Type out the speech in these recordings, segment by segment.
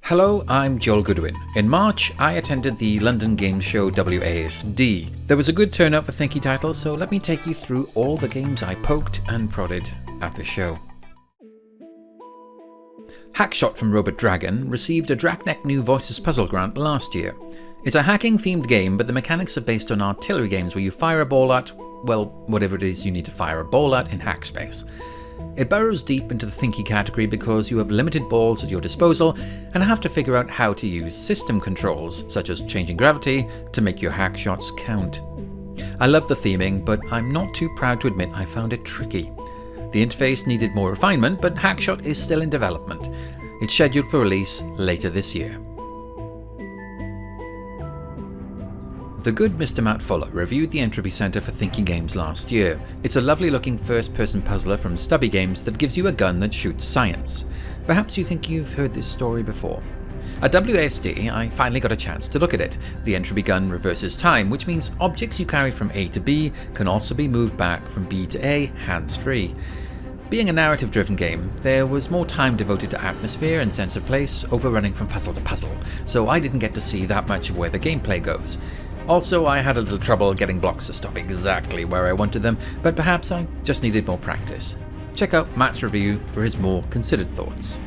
Hello, I'm Joel Goodwin. In March, I attended the London game show WASD. There was a good turnout for Thinky titles, so let me take you through all the games I poked and prodded at the show. Hackshot from Robot Dragon received a Dragneck New Voices puzzle grant last year. It's a hacking-themed game, but the mechanics are based on artillery games where you fire a ball at, well, whatever it is you need to fire a ball at in hack space. It burrows deep into the Thinky category because you have limited balls at your disposal and have to figure out how to use system controls, such as changing gravity, to make your hack shots count. I love the theming, but I'm not too proud to admit I found it tricky. The interface needed more refinement, but Hackshot is still in development. It's scheduled for release later this year. The good Mr. Matt Fuller reviewed the Entropy Centre for Thinky games last year. It's a lovely looking first-person puzzler from Stubby Games that gives you a gun that shoots science. Perhaps you think you've heard this story before. At WASD, I finally got a chance to look at it. The entropy gun reverses time, which means objects you carry from A to B can also be moved back from B to A hands-free. Being a narrative-driven game, there was more time devoted to atmosphere and sense of place over running from puzzle to puzzle, so I didn't get to see that much of where the gameplay goes. Also, I had a little trouble getting blocks to stop exactly where I wanted them, but perhaps I just needed more practice. Check out Matt's review for his more considered thoughts.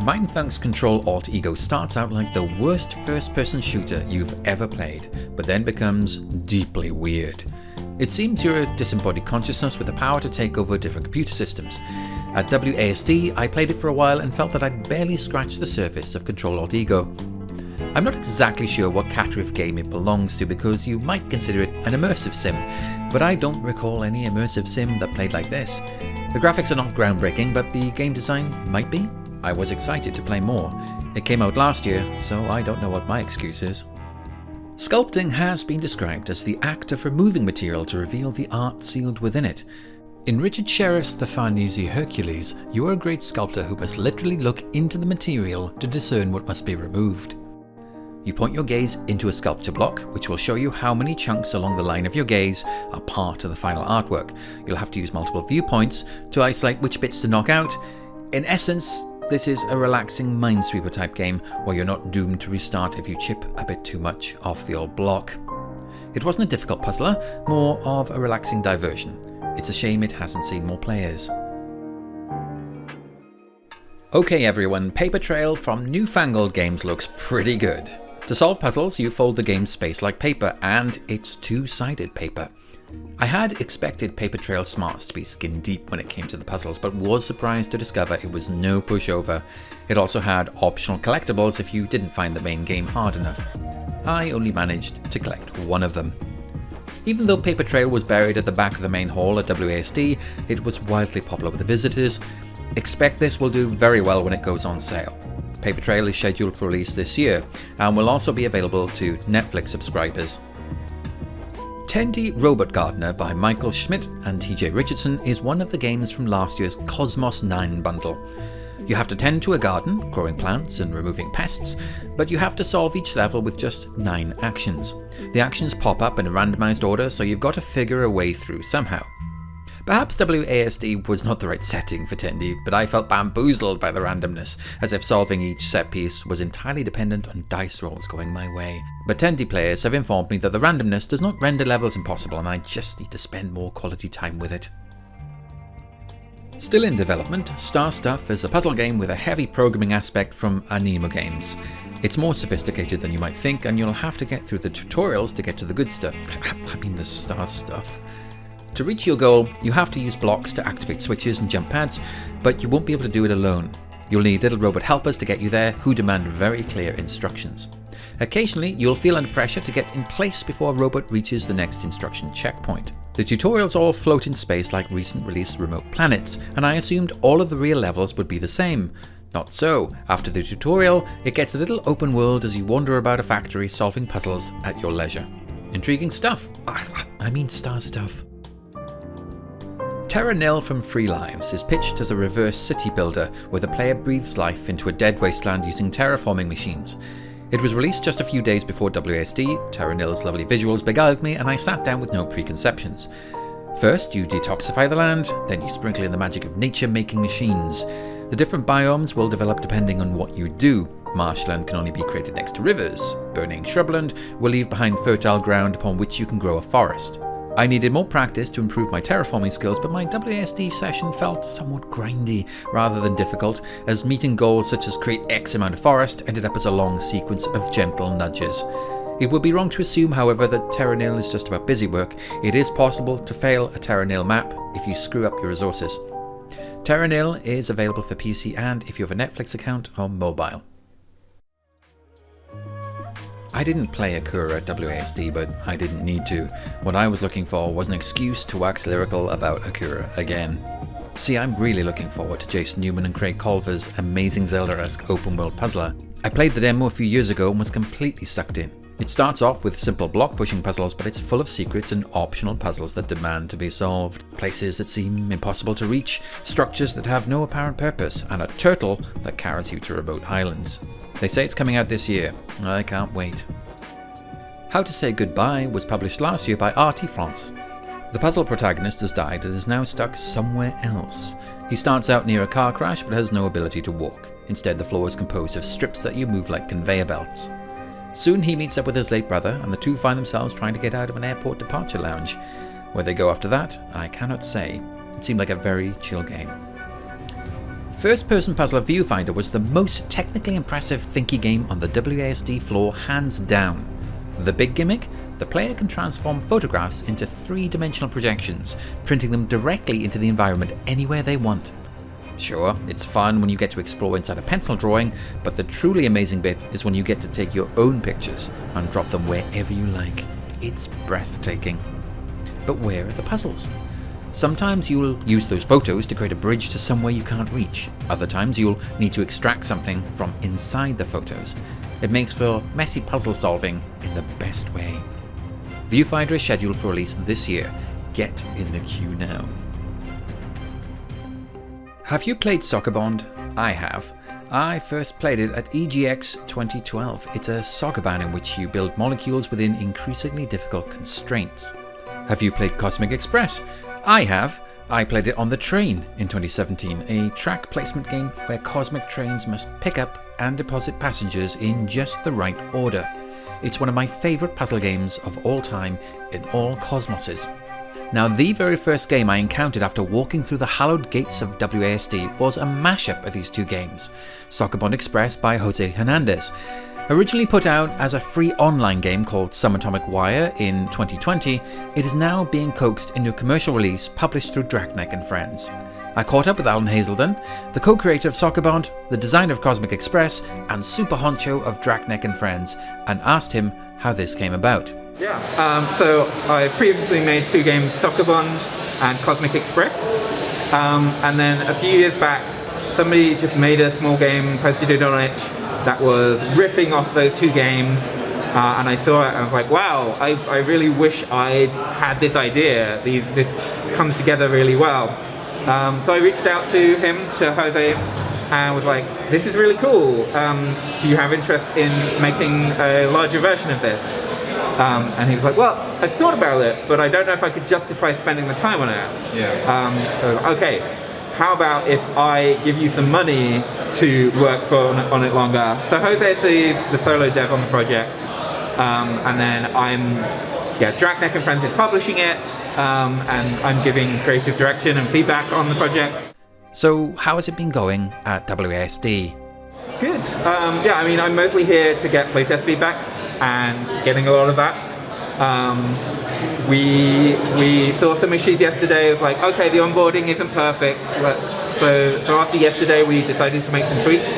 Mindthunk's Ctrl Alt Ego starts out like the worst first-person shooter you've ever played, but then becomes deeply weird. It seems you're a disembodied consciousness with the power to take over different computer systems. At WASD, I played it for a while and felt that I'd barely scratched the surface of Ctrl Alt Ego. I'm not exactly sure what category of game it belongs to because you might consider it an immersive sim, but I don't recall any immersive sim that played like this. The graphics are not groundbreaking, but the game design might be. I was excited to play more. It came out last year, so I don't know what my excuse is. Sculpting has been described as the act of removing material to reveal the art sealed within it. In Richard Sheriff's The Farnese Hercules, you are a great sculptor who must literally look into the material to discern what must be removed. You point your gaze into a sculpture block, which will show you how many chunks along the line of your gaze are part of the final artwork. You'll have to use multiple viewpoints to isolate which bits to knock out. In essence, this is a relaxing Minesweeper type game where you're not doomed to restart if you chip a bit too much off the old block. It wasn't a difficult puzzler, more of a relaxing diversion. It's a shame it hasn't seen more players. Okay everyone, Paper Trail from Newfangled Games looks pretty good. To solve puzzles, you fold the game's space like paper, and it's two-sided paper. I had expected Paper Trail Smarts to be skin deep when it came to the puzzles, but was surprised to discover it was no pushover. It also had optional collectibles if you didn't find the main game hard enough. I only managed to collect one of them. Even though Paper Trail was buried at the back of the main hall at WASD, it was wildly popular with the visitors. Expect this will do very well when it goes on sale. Paper Trail is scheduled for release this year and will also be available to Netflix subscribers. Tendy Robot Gardener by Michael Schmidt and TJ Richardson is one of the games from last year's Cosmos 9 bundle. You have to tend to a garden, growing plants and removing pests, but you have to solve each level with just 9 actions. The actions pop up in a randomized order, so you've got to figure a way through somehow. Perhaps WASD was not the right setting for Tendy, but I felt bamboozled by the randomness, as if solving each set piece was entirely dependent on dice rolls going my way. But Tendy players have informed me that the randomness does not render levels impossible, and I just need to spend more quality time with it. Still in development, Star Stuff is a puzzle game with a heavy programming aspect from Animo Games. It's more sophisticated than you might think, and you'll have to get through the tutorials to get to the good stuff. I mean the Star Stuff. To reach your goal, you have to use blocks to activate switches and jump pads, but you won't be able to do it alone. You'll need little robot helpers to get you there who demand very clear instructions. Occasionally, you'll feel under pressure to get in place before a robot reaches the next instruction checkpoint. The tutorials all float in space like recent released remote planets, and I assumed all of the real levels would be the same. Not so. After the tutorial, it gets a little open world as you wander about a factory solving puzzles at your leisure. Intriguing stuff. I mean Star Stuff. Terra Nil from Free Lives is pitched as a reverse city builder where the player breathes life into a dead wasteland using terraforming machines. It was released just a few days before WASD, Terra Nil's lovely visuals beguiled me and I sat down with no preconceptions. First, you detoxify the land, then you sprinkle in the magic of nature-making machines. The different biomes will develop depending on what you do. Marshland can only be created next to rivers. Burning shrubland will leave behind fertile ground upon which you can grow a forest. I needed more practice to improve my terraforming skills, but my WASD session felt somewhat grindy rather than difficult, as meeting goals such as create X amount of forest ended up as a long sequence of gentle nudges. It would be wrong to assume, however, that Terra Nil is just about busy work. It is possible to fail a Terra Nil map if you screw up your resources. Terra Nil is available for PC and if you have a Netflix account or mobile. I didn't play Akurra at WASD, but I didn't need to. What I was looking for was an excuse to wax lyrical about Akurra again. See, I'm really looking forward to Jason Newman and Craig Culver's amazing Zelda-esque open-world puzzler. I played the demo a few years ago and was completely sucked in. It starts off with simple block-pushing puzzles, but it's full of secrets and optional puzzles that demand to be solved. Places that seem impossible to reach, structures that have no apparent purpose, and a turtle that carries you to remote islands. They say it's coming out this year. I can't wait. How to Say Goodbye was published last year by RT France. The puzzle protagonist has died and is now stuck somewhere else. He starts out near a car crash but has no ability to walk. Instead, the floor is composed of strips that you move like conveyor belts. Soon he meets up with his late brother and the two find themselves trying to get out of an airport departure lounge. Where they go after that, I cannot say. It seemed like a very chill game. First-person puzzler Viewfinder was the most technically impressive Thinky game on the WASD floor, hands down. The big gimmick? The player can transform photographs into three-dimensional projections, printing them directly into the environment anywhere they want. Sure, it's fun when you get to explore inside a pencil drawing, but the truly amazing bit is when you get to take your own pictures and drop them wherever you like. It's breathtaking. But where are the puzzles? Sometimes you'll use those photos to create a bridge to somewhere you can't reach. Other times you'll need to extract something from inside the photos. It makes for messy puzzle solving in the best way. Viewfinder is scheduled for release this year. Get in the queue now. Have you played Sokobond? I have. I first played it at EGX 2012. It's a Sokobond in which you build molecules within increasingly difficult constraints. Have you played Cosmic Express? I have. I played it on the train in 2017, a track placement game where cosmic trains must pick up and deposit passengers in just the right order. It's one of my favourite puzzle games of all time in all cosmoses. Now, the very first game I encountered after walking through the hallowed gates of WASD was a mashup of these two games, Sokobond Express by Jose Hernandez. Originally put out as a free online game called Subatomic Wire in 2020, it is now being coaxed into a commercial release published through Drachneck and Friends. I caught up with Alan Hazelden, the co-creator of Sokobond, the designer of Cosmic Express, and super honcho of Drachneck and Friends, and asked him how this came about. So I previously made two games, Sokobond and Cosmic Express, and then a few years back somebody just made a small game, posted it on itch, that was riffing off those two games, and I saw it and I was like, wow, I really wish I'd had this idea. This comes together really well. So I reached out to him, to Jose, and was like, this is really cool. Do you have interest in making a larger version of this? And he was like, well, I thought about it, but I don't know if I could justify spending the time on it. So, okay, how about if I give you some money to work on it longer? So Jose is the solo dev on the project, and then Drachneck and Friends is publishing it, and I'm giving creative direction and feedback on the project. So how has it been going at WASD? Good. I'm mostly here to get playtest feedback and getting a lot of that. We saw some issues yesterday. It was like, okay, the onboarding isn't perfect. So after yesterday, we decided to make some tweaks.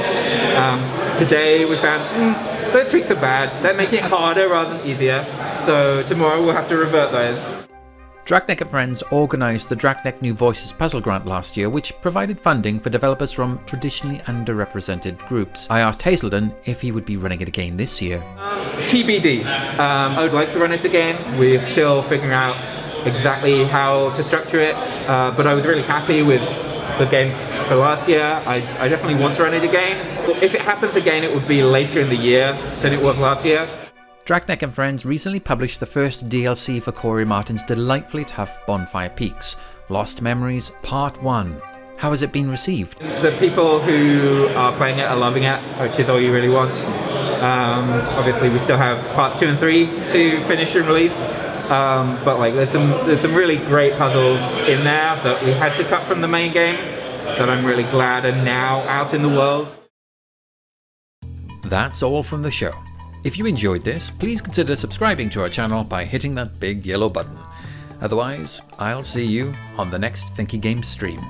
Today we found those tweaks are bad. They're making it harder rather than easier. So tomorrow we'll have to revert those. Drachneck and Friends organised the Drachneck New Voices Puzzle Grant last year, which provided funding for developers from traditionally underrepresented groups. I asked Hazelden if he would be running it again this year. TBD. I would like to run it again. We're still figuring out exactly how to structure it, but I was really happy with the game for last year. I definitely want to run it again. If it happens again, it would be later in the year than it was last year. Drachneck and Friends recently published the first DLC for Corey Martin's delightfully tough Bonfire Peaks, Lost Memories Part 1. How has it been received? The people who are playing it are loving it, which is all you really want. Obviously, we still have parts 2 and 3 to finish and release, but like there's some really great puzzles in there that we had to cut from the main game that I'm really glad are now out in the world. That's all from the show. If you enjoyed this, please consider subscribing to our channel by hitting that big yellow button. Otherwise, I'll see you on the next Thinky Games stream.